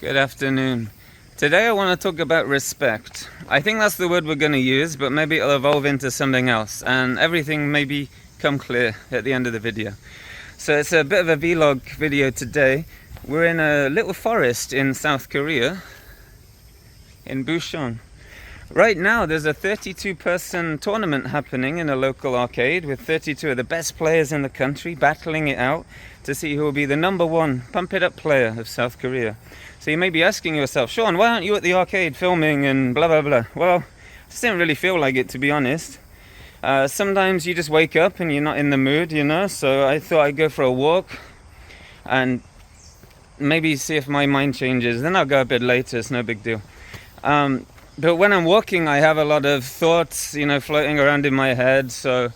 Good afternoon. Today I want to talk about respect. I think that's the word we're going to use, but maybe it'll evolve into something else, and everything may become clear at the end of the video. So it's a bit of a vlog video today. We're in a little forest in South Korea, in Busan. Right now there's a 32-person tournament happening in a local arcade with 32 of the best players in the country battling it out to see who will be the #1 pump it up player of South Korea. So you may be asking yourself, Sean, why aren't you at the arcade filming and blah blah blah? Well, I just didn't really feel like it, to be honest. Sometimes you just wake up and you're not in the mood, you know, so I thought I'd go for a walk and maybe see if my mind changes. Then I'll go a bit later, it's no big deal. But when I'm walking, I have a lot of thoughts, you know, floating around in my head. So,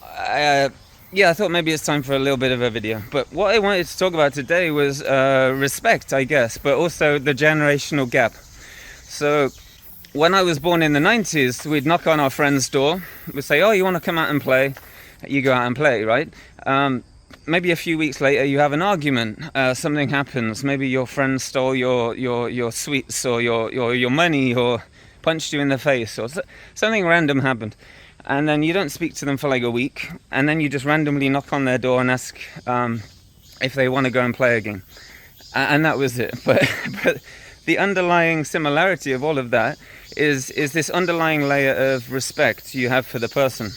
I thought maybe it's time for a little bit of a video. But what I wanted to talk about today was respect, I guess, but also the generational gap. So, when I was born in the 90s, we'd knock on our friend's door. We'd say, oh, you want to come out and play? You go out and play, right? Maybe a few weeks later, you have an argument. Something happens. Maybe your friend stole your sweets or your money or punched you in the face or something random happened. And then you don't speak to them for like a week. And then you just randomly knock on their door and ask if they want to go and play again. And that was it. But the underlying similarity of all of that is this underlying layer of respect you have for the person.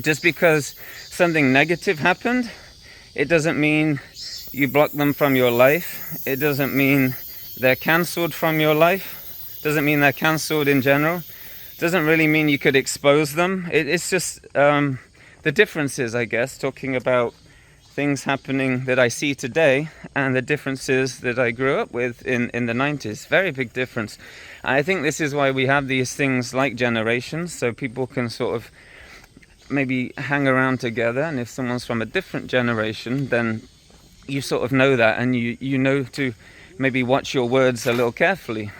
Just because something negative happened, it doesn't mean you block them from your life. It doesn't mean they're cancelled from your life. Doesn't mean they're cancelled in general. Doesn't really mean you could expose them. It's just the differences, I guess, talking about things happening that I see today and the differences that I grew up with in the 90s. Very big difference. I think this is why we have these things like generations, so people can sort of maybe hang around together, and if someone's from a different generation, then you sort of know that, and you know to maybe watch your words a little carefully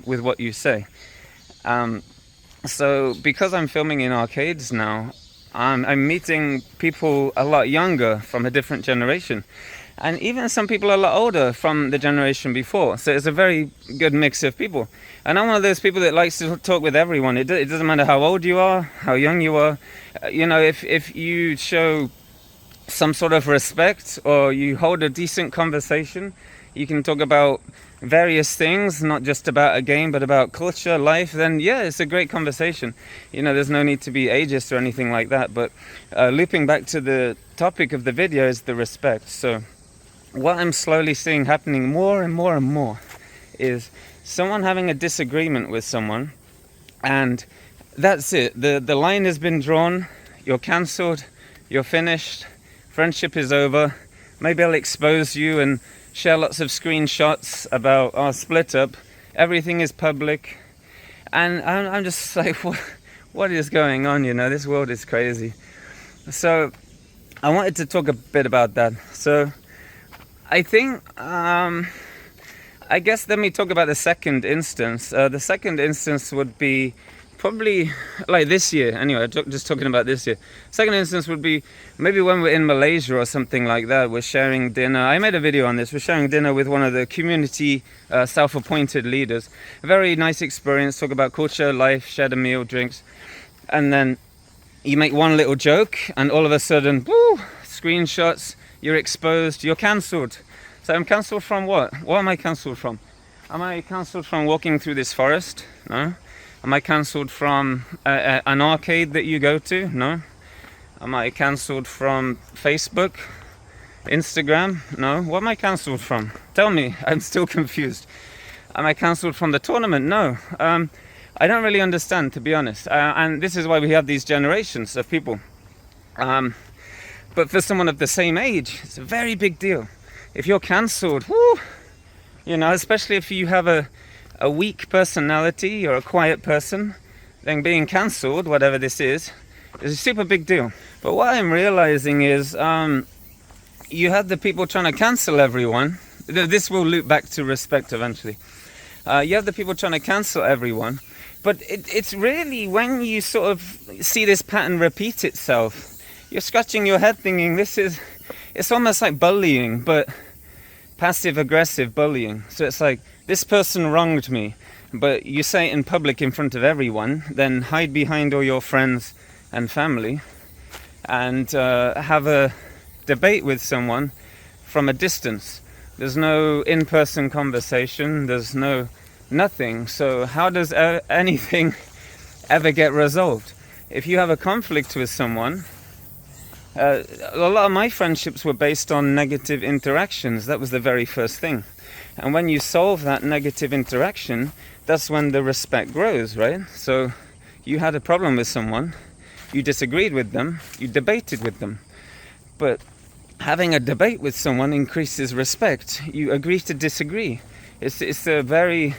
with what you say. So because I'm filming in arcades now, I'm meeting people a lot younger from a different generation, and even some people a lot older from the generation before. So it's a very good mix of people. And I'm one of those people that likes to talk with everyone. It doesn't matter how old you are, how young you are. You know, if you show some sort of respect or you hold a decent conversation, you can talk about various things, not just about a game, but about culture, life, then yeah, it's a great conversation. You know, there's no need to be ageist or anything like that. But looping back to the topic of the video is the respect. So what I'm slowly seeing happening more and more and more is someone having a disagreement with someone, and that's it. The line has been drawn. You're cancelled. You're finished. Friendship is over. Maybe I'll expose you and share lots of screenshots about our split up. Everything is public. And I'm just like, what is going on? You know, this world is crazy. So I wanted to talk a bit about that. So I think, I guess let me talk about the second instance. The second instance would be probably like this year. Anyway, just talking about this year. Second instance would be maybe when we're in Malaysia or something like that. We're sharing dinner. I made a video on this. We're sharing dinner with one of the community self-appointed leaders. A very nice experience. Talk about culture, life, shared a meal, drinks. And then you make one little joke and all of a sudden, woo, screenshots, you're exposed, you're cancelled. So I'm cancelled from what? What am I cancelled from? Am I cancelled from walking through this forest? No. Am I cancelled from an arcade that you go to? No. Am I cancelled from Facebook? Instagram? No. What am I cancelled from? Tell me, I'm still confused. Am I cancelled from the tournament? No. I don't really understand, to be honest. And this is why we have these generations of people. But for someone of the same age, it's a very big deal. If you're cancelled, whoo, you know, especially if you have a weak personality or a quiet person, then being cancelled, whatever this is a super big deal. But what I'm realizing is you have the people trying to cancel everyone. This will loop back to respect eventually. You have the people trying to cancel everyone, but it's really when you sort of see this pattern repeat itself, you're scratching your head thinking it's almost like bullying, but passive-aggressive bullying. So it's like, this person wronged me, but you say it in public in front of everyone, then hide behind all your friends and family and have a debate with someone from a distance. There's no in-person conversation, there's nothing. So how does anything ever get resolved? If you have a conflict with someone, a lot of my friendships were based on negative interactions. That was the very first thing. And when you solve that negative interaction, that's when the respect grows, right? So you had a problem with someone, you disagreed with them, you debated with them. But having a debate with someone increases respect. You agree to disagree. It's a very,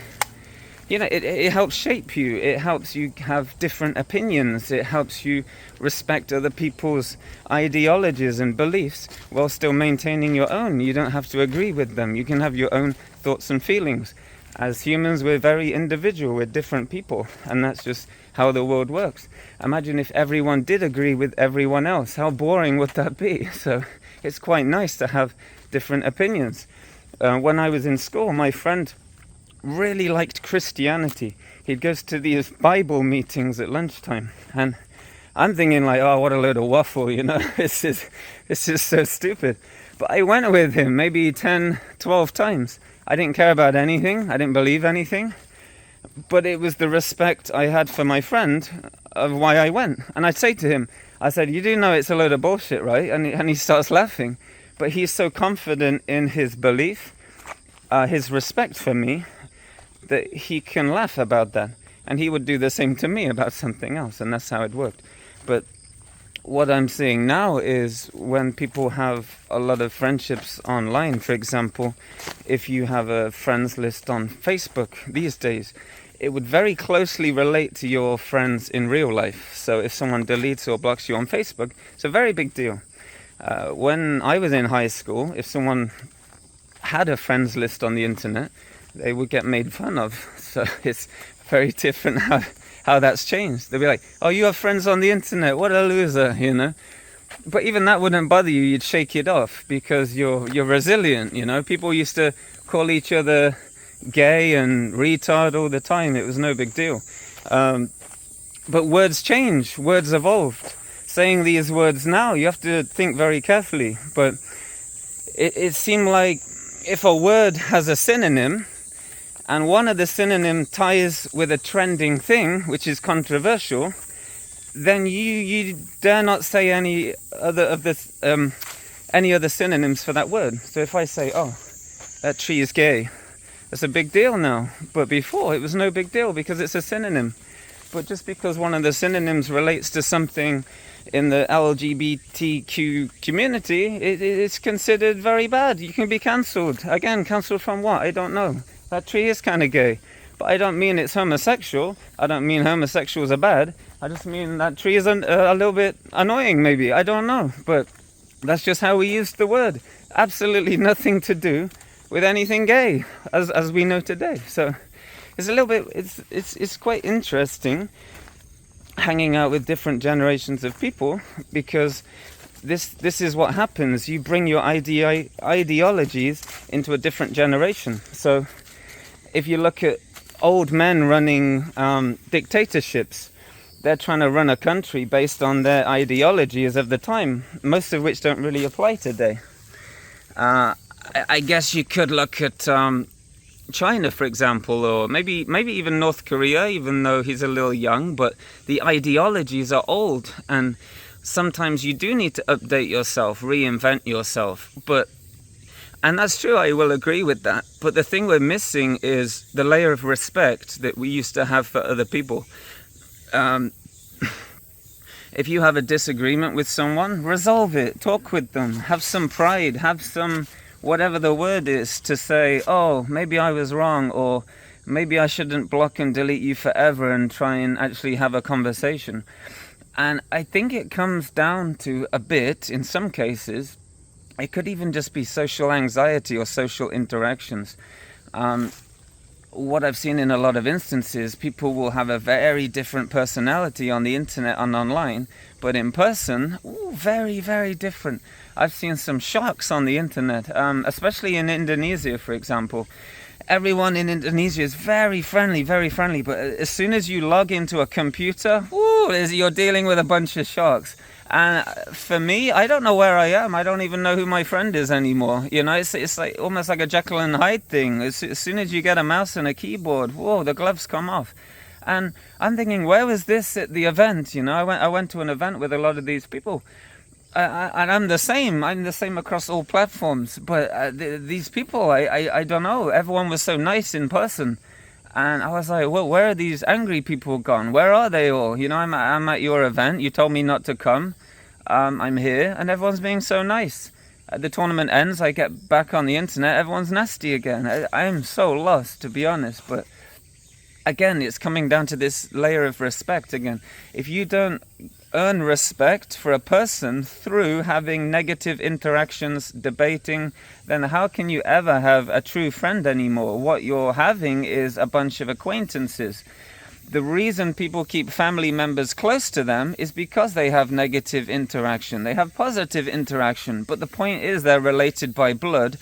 it helps shape you. It helps you have different opinions. It helps you respect other people's ideologies and beliefs while still maintaining your own. You don't have to agree with them. You can have your own thoughts and feelings. As humans, we're very individual. We're different people. And that's just how the world works. Imagine if everyone did agree with everyone else. How boring would that be? So it's quite nice to have different opinions. When I was in school, my friend really liked Christianity. He goes to these Bible meetings at lunchtime, and I'm thinking like, oh, what a load of waffle, this is so stupid. But I went with him maybe 10, 12 times. I didn't care about anything. I didn't believe anything. But it was the respect I had for my friend of why I went. And I'd say to him, I said, you do know it's a load of bullshit, right? And he starts laughing. But he's so confident in his belief, his respect for me, that he can laugh about that. And he would do the same to me about something else. And that's how it worked. But what I'm seeing now is when people have a lot of friendships online, for example, if you have a friends list on Facebook these days, it would very closely relate to your friends in real life. So if someone deletes or blocks you on Facebook, it's a very big deal. When I was in high school, if someone had a friends list on the internet, they would get made fun of. So it's very different how that's changed. They'll be like, oh, you have friends on the internet, what a loser, But even that wouldn't bother you, you'd shake it off because you're resilient, People used to call each other gay and retard all the time. It was no big deal. But words change, words evolved. Saying these words now, you have to think very carefully. But it seemed like if a word has a synonym, and one of the synonym ties with a trending thing, which is controversial, then you dare not say any other synonyms for that word. So if I say, oh, that tree is gay, that's a big deal now. But before, it was no big deal because it's a synonym. But just because one of the synonyms relates to something in the LGBTQ community, it's considered very bad. You can be cancelled. Again, cancelled from what? I don't know. That tree is kind of gay. But I don't mean it's homosexual. I don't mean homosexuals are bad. I just mean that tree is a little bit annoying, maybe. I don't know. But that's just how we use the word. Absolutely nothing to do with anything gay, as we know today. So it's a little bit, it's quite interesting hanging out with different generations of people, because this is what happens. You bring your ideologies into a different generation. So if you look at old men running dictatorships, they're trying to run a country based on their ideologies of the time, most of which don't really apply today. I guess you could look at China, for example, or maybe even North Korea, even though he's a little young, but the ideologies are old, and sometimes you do need to update yourself, reinvent yourself. And that's true, I will agree with that. But the thing we're missing is the layer of respect that we used to have for other people. If you have a disagreement with someone, resolve it, talk with them, have some pride, have some, whatever the word is, to say, oh, maybe I was wrong, or maybe I shouldn't block and delete you forever, and try and actually have a conversation. And I think it comes down to a bit, in some cases, it could even just be social anxiety or social interactions. what I've seen in a lot of instances, people will have a very different personality on the internet and online, but in person, very, very different. I've seen some sharks on the internet, especially in Indonesia, for example. Everyone in Indonesia is very friendly, but as soon as you log into a computer, you're dealing with a bunch of sharks. And for me, I don't know where I am. I don't even know who my friend is anymore. You know, it's like almost like a Jekyll and Hyde thing. As soon as you get a mouse and a keyboard, the gloves come off. And I'm thinking, where was this at the event? You know, I went to an event with a lot of these people. And I'm the same. I'm the same across all platforms. But these people, I don't know. Everyone was so nice in person. And I was like, well, where are these angry people gone? Where are they all? You know, I'm at your event. You told me not to come. I'm here. And everyone's being so nice. The tournament ends. I get back on the internet. Everyone's nasty again. I am so lost, to be honest. But again, it's coming down to this layer of respect again. If you don't earn respect for a person through having negative interactions, debating, then how can you ever have a true friend anymore? What you're having is a bunch of acquaintances. The reason people keep family members close to them is because they have negative interaction. They have positive interaction, but the point is they're related by blood.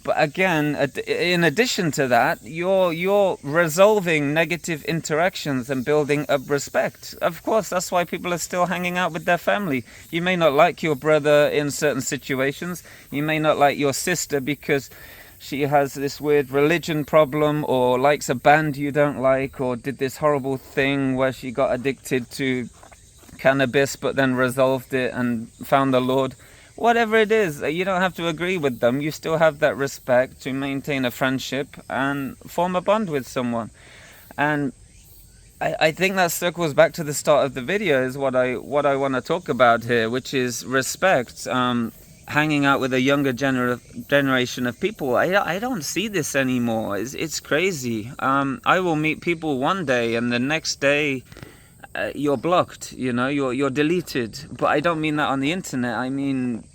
But again, in addition to that, you're resolving negative interactions and building up respect. Of course, that's why people are still hanging out with their family. You may not like your brother in certain situations. You may not like your sister because she has this weird religion problem, or likes a band you don't like, or did this horrible thing where she got addicted to cannabis but then resolved it and found the Lord. Whatever it is, you don't have to agree with them. You still have that respect to maintain a friendship and form a bond with someone. And I think that circles back to the start of the video, is what I want to talk about here, which is respect. Hanging out with a younger generation of people. I don't see this anymore. It's crazy. I will meet people one day and the next day you're blocked, you know, you're deleted. But I don't mean that on the internet. I mean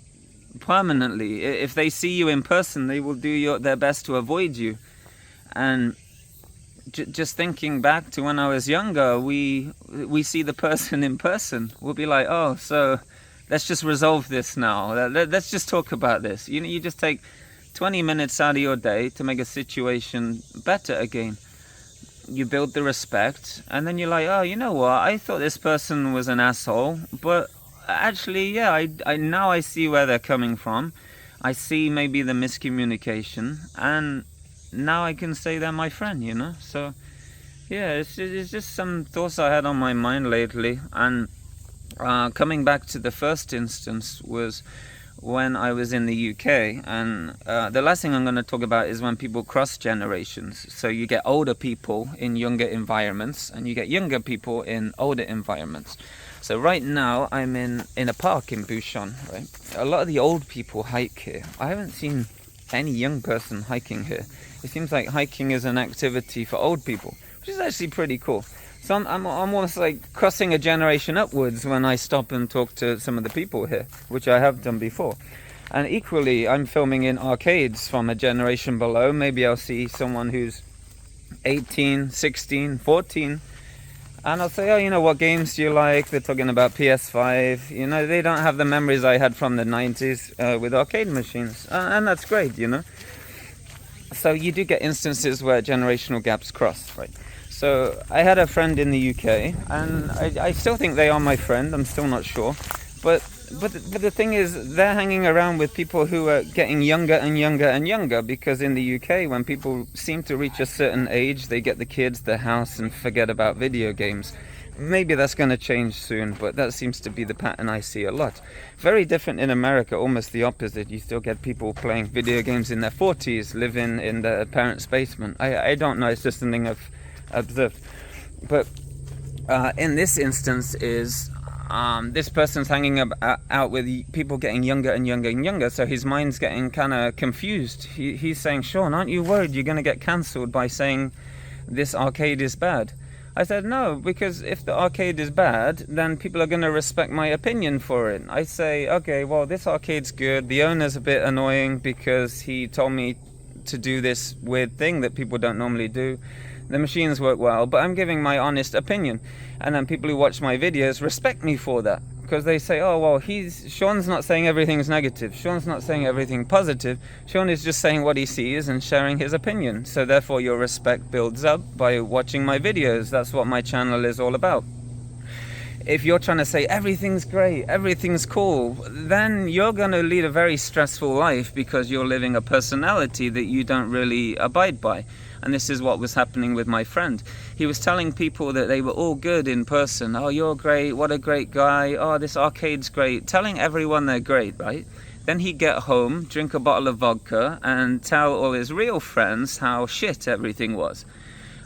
permanently. If they see you in person, they will do their best to avoid you. And just thinking back to when I was younger, we see the person in person. We'll be like, oh, so let's just resolve this now. Let's just talk about this. You know, you just take 20 minutes out of your day to make a situation better again. You build the respect, and then you're like, oh, you know what? I thought this person was an asshole, but actually, yeah, I now I see where they're coming from. I see maybe the miscommunication, and now I can say they're my friend, you know? So, yeah, it's just some thoughts I had on my mind lately. And coming back to the first instance was when I was in the UK, and the last thing I'm going to talk about is when people cross generations. So you get older people in younger environments, and you get younger people in older environments. So right now I'm in a park in Busan, right? A lot of the old people hike here. I haven't seen any young person hiking here. It seems like hiking is an activity for old people, which is actually pretty cool. So I'm almost like crossing a generation upwards when I stop and talk to some of the people here, which I have done before. And equally, I'm filming in arcades from a generation below. Maybe I'll see someone who's 18, 16, 14. And I'll say, oh, you know, what games do you like? They're talking about PS5. You know, they don't have the memories I had from the 90s with arcade machines. And that's great, you know. So you do get instances where generational gaps cross, right? So I had a friend in the UK, and I still think they are my friend. I'm still not sure. But the thing is, they're hanging around with people who are getting younger and younger and younger, because in the UK, when people seem to reach a certain age, they get the kids, the house, and forget about video games. Maybe that's going to change soon, but that seems to be the pattern I see a lot. Very different in America, almost the opposite. You still get people playing video games in their 40s, living in their parents' basement. I don't know, it's just something I've observed. But in this instance is this person's hanging out with people getting younger and younger and younger, so his mind's getting kind of confused. He's saying, Sean, aren't you worried you're going to get cancelled by saying this arcade is bad? I said, no, because if the arcade is bad, then people are going to respect my opinion for it. I say, okay, well, this arcade's good. The owner's a bit annoying because he told me to do this weird thing that people don't normally do. The machines work well, but I'm giving my honest opinion. And then people who watch my videos respect me for that. Because they say, oh, well, Sean's not saying everything's negative. Sean's not saying everything positive. Sean is just saying what he sees and sharing his opinion. So therefore your respect builds up by watching my videos. That's what my channel is all about. If you're trying to say everything's great, everything's cool, then you're going to lead a very stressful life because you're living a personality that you don't really abide by. And this is what was happening with my friend. He was telling people that they were all good in person. Oh, you're great, what a great guy. Oh, this arcade's great. Telling everyone they're great, right? Then he'd get home, drink a bottle of vodka, and tell all his real friends how shit everything was.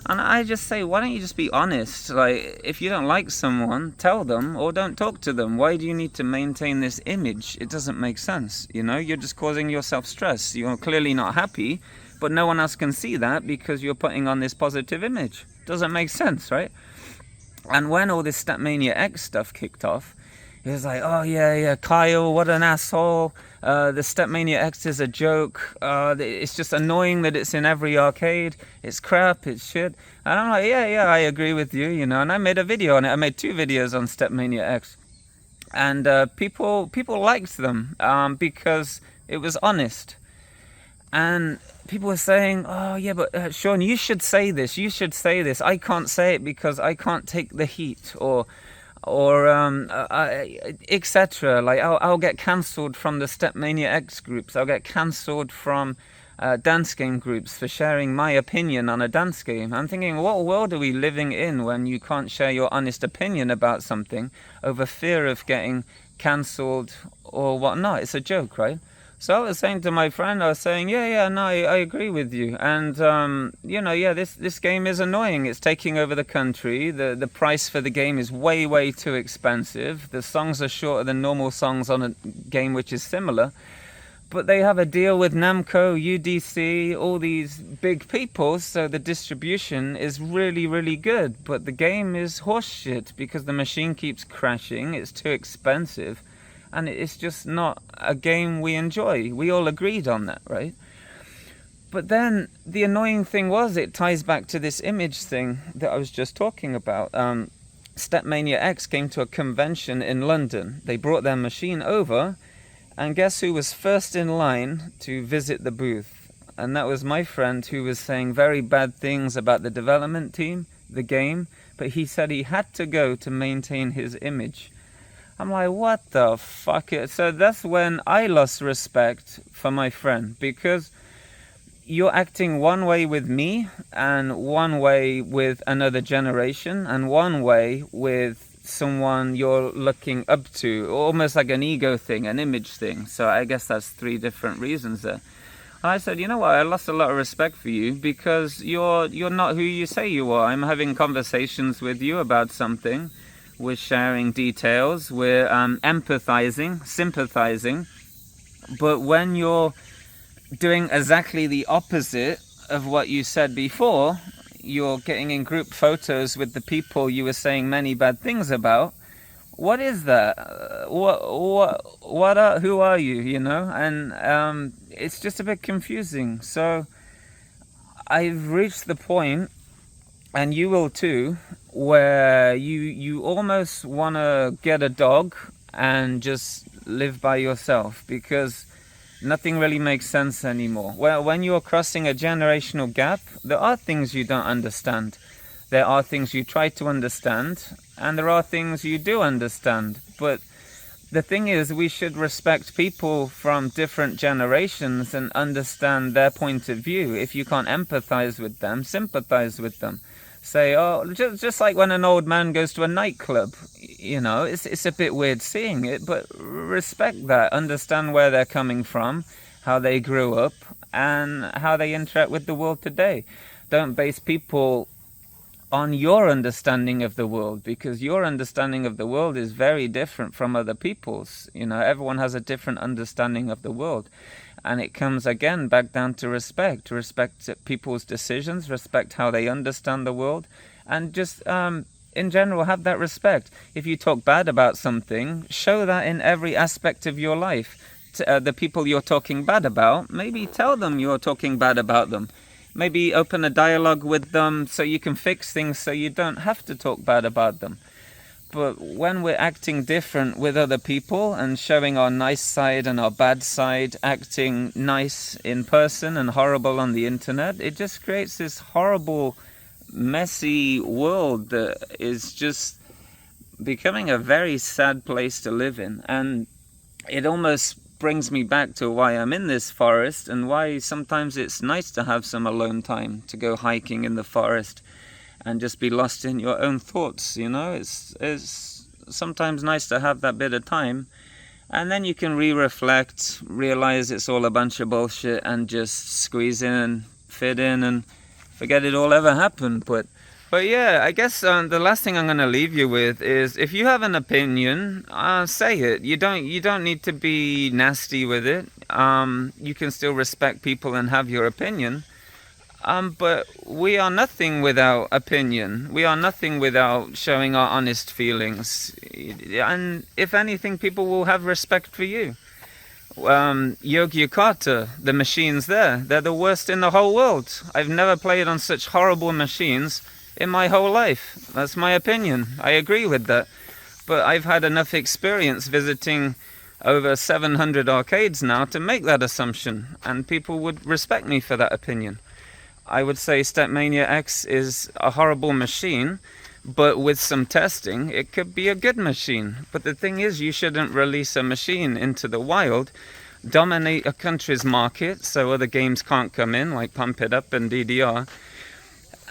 And I just say, why don't you just be honest? Like, if you don't like someone, tell them or don't talk to them. Why do you need to maintain this image? It doesn't make sense, you know? You're just causing yourself stress. You're clearly not happy, but no one else can see that because you're putting on this positive image. Doesn't make sense, right? And when all this Stepmania X stuff kicked off, it was like, oh yeah, Kyle, what an asshole. The Stepmania X is a joke. It's just annoying that it's in every arcade. It's crap, it's shit. And I'm like, yeah, I agree with you, you know. And I made a video on it. I made 2 videos on Stepmania X. And people liked them because it was honest. And people were saying, oh yeah, but Sean, you should say this. You should say this. I can't say it because I can't take the heat, or etc. Like I'll get cancelled from the Stepmania X groups. I'll get cancelled from dance game groups for sharing my opinion on a dance game. I'm thinking, what world are we living in when you can't share your honest opinion about something over fear of getting cancelled or whatnot? It's a joke, right? So I was saying to my friend, I was saying, no, I agree with you. And, this game is annoying. It's taking over the country. The price for the game is way too expensive. The songs are shorter than normal songs on a game which is similar. But they have a deal with Namco, UDC, all these big people, so the distribution is really good. But the game is horseshit because the machine keeps crashing. It's too expensive. And it's just not a game we enjoy. We all agreed on that, right? But then the annoying thing was, it ties back to this image thing that I was just talking about. Stepmania X came to a convention in London. They brought their machine over, and guess who was first in line to visit the booth? And that was my friend, who was saying very bad things about the development team, the game, but he said he had to go to maintain his image. I'm like, what the fuck? So that's when I lost respect for my friend, because you're acting one way with me and one way with another generation and one way with someone you're looking up to, almost like an ego thing, an image thing. So I guess that's 3 different reasons there. And I said, you know what, I lost a lot of respect for you because you're not who you say you are. I'm having conversations with you about something. We're sharing details, we're empathizing, sympathizing, but when you're doing exactly the opposite of what you said before, you're getting in group photos with the people you were saying many bad things about. What is that? Who are you, you know? And it's just a bit confusing. So I've reached the point, and you will too, where you almost want to get a dog and just live by yourself, because nothing really makes sense anymore. Well, when you're crossing a generational gap, there are things you don't understand. There are things you try to understand, and there are things you do understand. But the thing is, we should respect people from different generations and understand their point of view. If you can't empathize with them, sympathize with them. Say, oh, just like when an old man goes to a nightclub, you know, it's a bit weird seeing it, but respect that, understand where they're coming from, how they grew up, and how they interact with the world today. Don't base people on your understanding of the world, because your understanding of the world is very different from other people's. You know, everyone has a different understanding of the world. And it comes again back down to respect people's decisions, respect how they understand the world, and just in general have that respect. If you talk bad about something, show that in every aspect of your life. the people you're talking bad about, maybe tell them you're talking bad about them. Maybe open a dialogue with them so you can fix things so you don't have to talk bad about them. But when we're acting different with other people and showing our nice side and our bad side, acting nice in person and horrible on the internet, it just creates this horrible, messy world that is just becoming a very sad place to live in. And it almost brings me back to why I'm in this forest and why sometimes it's nice to have some alone time, to go hiking in the forest and just be lost in your own thoughts, you know. It's sometimes nice to have that bit of time, and then you can re-reflect, realize it's all a bunch of bullshit, and just squeeze in and fit in and forget it all ever happened. But yeah, I guess the last thing I'm going to leave you with is, if you have an opinion, say it. You don't need to be nasty with it. You can still respect people and have your opinion. But we are nothing without opinion. We are nothing without showing our honest feelings. And if anything, people will have respect for you. Yogyakarta, the machines there, they're the worst in the whole world. I've never played on such horrible machines in my whole life. That's my opinion. I agree with that. But I've had enough experience visiting over 700 arcades now to make that assumption. And people would respect me for that opinion. I would say Stepmania X is a horrible machine, but with some testing, it could be a good machine. But the thing is, you shouldn't release a machine into the wild, dominate a country's market so other games can't come in, like Pump It Up and DDR,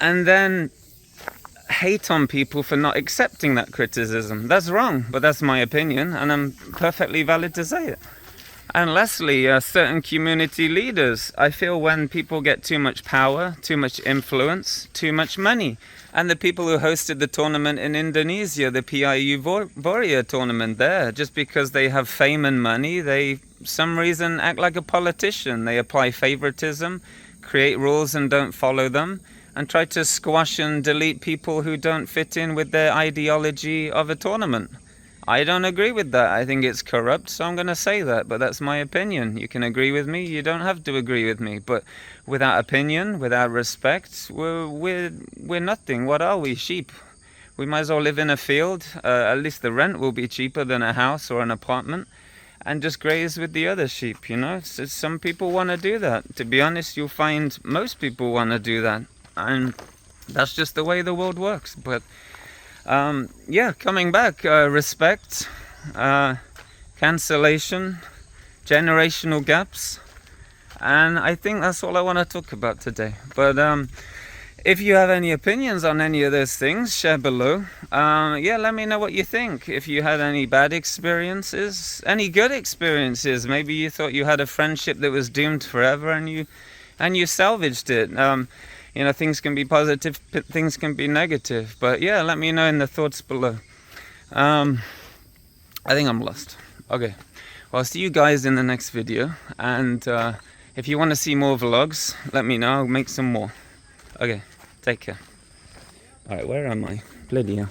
and then hate on people for not accepting that criticism. That's wrong, but that's my opinion, and I'm perfectly valid to say it. And lastly, certain community leaders. I feel when people get too much power, too much influence, too much money. And the people who hosted the tournament in Indonesia, the PIU Voria tournament there, just because they have fame and money, they, some reason, act like a politician. They apply favoritism, create rules and don't follow them, and try to squash and delete people who don't fit in with their ideology of a tournament. I don't agree with that. I think it's corrupt, so I'm going to say that, but that's my opinion. You can agree with me, you don't have to agree with me, but without opinion, without respect, we're nothing. What are we? Sheep. We might as well live in a field, at least the rent will be cheaper than a house or an apartment, and just graze with the other sheep, you know? So some people want to do that. To be honest, you'll find most people want to do that, and that's just the way the world works. But yeah, coming back, respect, cancellation, generational gaps, and I think that's all I want to talk about today. But if you have any opinions on any of those things, share below. Yeah, let me know what you think. If you had any bad experiences, any good experiences, maybe you thought you had a friendship that was doomed forever and you salvaged it. You know, things can be positive, things can be negative. But yeah, let me know in the thoughts below. I think I'm lost. Okay, well, I'll see you guys in the next video. And if you want to see more vlogs, let me know. I'll make some more. Okay, take care. Alright, where am I? Bloody hell.